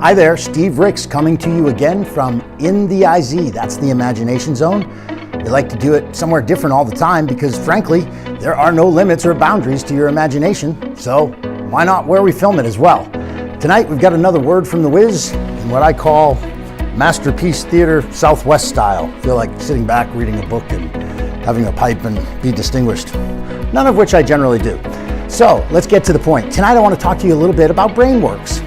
Hi there, Steve Rix coming to you again from In the IZ. That's the imagination zone. We like to do it somewhere different all the time because frankly, there are no limits or boundaries to your imagination. So why not where we film it as well? Tonight we've got another word from the WIZ in what I call Masterpiece Theater Southwest style. I feel like sitting back reading a book and having a pipe and be distinguished. None of which I generally do. So let's get to the point. Tonight I want to talk to you a little bit about BrainWorks.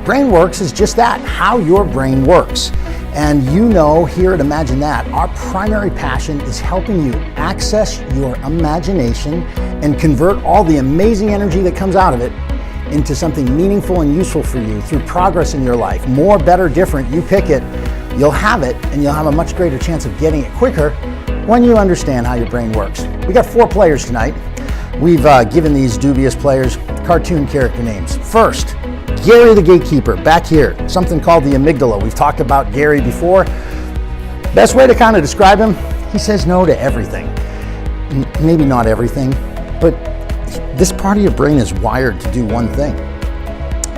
BrainWorks is just that, how your brain works. And you know, here at Imagine That, our primary passion is helping you access your imagination and convert all the amazing energy that comes out of it into something meaningful and useful for you through progress in your life. More, better, different, you pick it, you'll have it, and you'll have a much greater chance of getting it quicker when you understand how your brain works. We got 4 players tonight. We've given these dubious players cartoon character names. First, Gary the Gatekeeper, back here, something called the amygdala. We've talked about Gary before. Best way to kind of describe him, he says no to everything. Maybe not everything, but this part of your brain is wired to do one thing: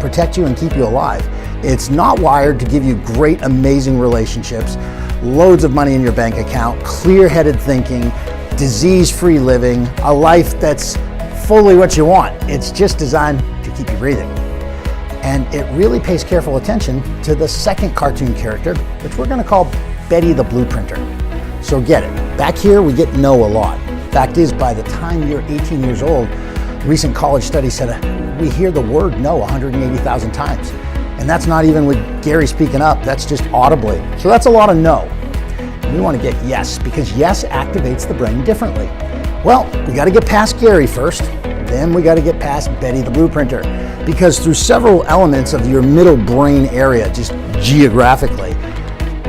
protect you and keep you alive. It's not wired to give you great, amazing relationships, loads of money in your bank account, clear-headed thinking, disease-free living, a life that's fully what you want. It's just designed to keep you breathing. And it really pays careful attention to the second cartoon character, which we're going to call Betty the Blueprinter. So get it. Back here, we get no a lot. Fact is, by the time you're 18 years old, a recent college study said we hear the word no 180,000 times. And that's not even with Gary speaking up, that's just audibly. So that's a lot of no. We want to get yes, because yes activates the brain differently. Well, we got to get past Gary first, then we got to get past Betty the Blueprinter. Because through several elements of your middle brain area, just geographically,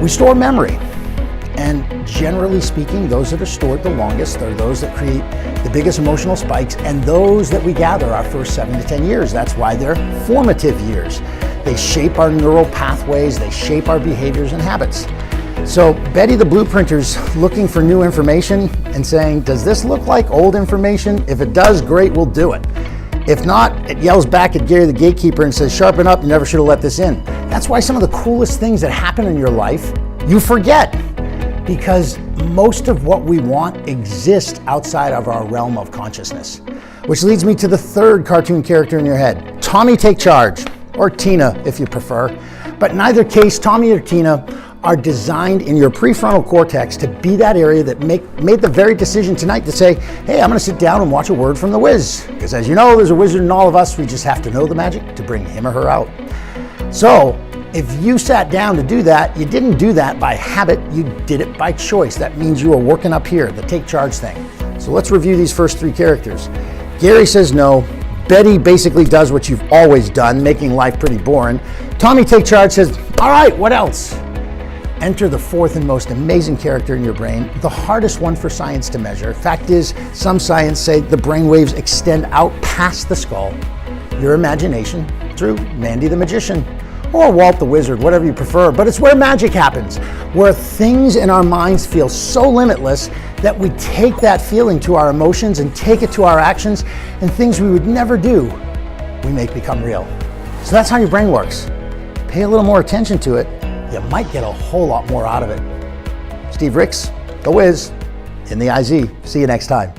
we store memory. And generally speaking, those that are stored the longest are those that create the biggest emotional spikes, and those that we gather our first 7 to 10 years. That's why they're formative years. They shape our neural pathways, they shape our behaviors and habits. So Betty the Blueprinter's looking for new information and saying, does this look like old information? If it does, great, we'll do it. If not, it yells back at Gary the Gatekeeper and says, sharpen up, you never should have let this in. That's why some of the coolest things that happen in your life, you forget. Because most of what we want exists outside of our realm of consciousness. Which leads me to the third cartoon character in your head, Tommy Take Charge, or Tina if you prefer. But in either case, Tommy or Tina are designed in your prefrontal cortex to be that area that made the very decision tonight to say, hey, I'm gonna sit down and watch a word from the WIZ. Because as you know, there's a wizard in all of us, we just have to know the magic to bring him or her out. So if you sat down to do that, you didn't do that by habit, you did it by choice. That means you were working up here, the take charge thing. So let's review these first 3 characters. Gary says no. Betty basically does what you've always done, making life pretty boring. Tommy Take Charge says, all right, what else? Enter the 4th and most amazing character in your brain, the hardest one for science to measure. Fact is, some science say the brain waves extend out past the skull, your imagination, through Mandy the Magician, or Walt the Wizard, whatever you prefer, but it's where magic happens, where things in our minds feel so limitless that we take that feeling to our emotions and take it to our actions, and things we would never do, we make become real. So that's how your brain works. Pay a little more attention to it, you might get a whole lot more out of it. Steve Rix, the WIZ, in the IZ. See you next time.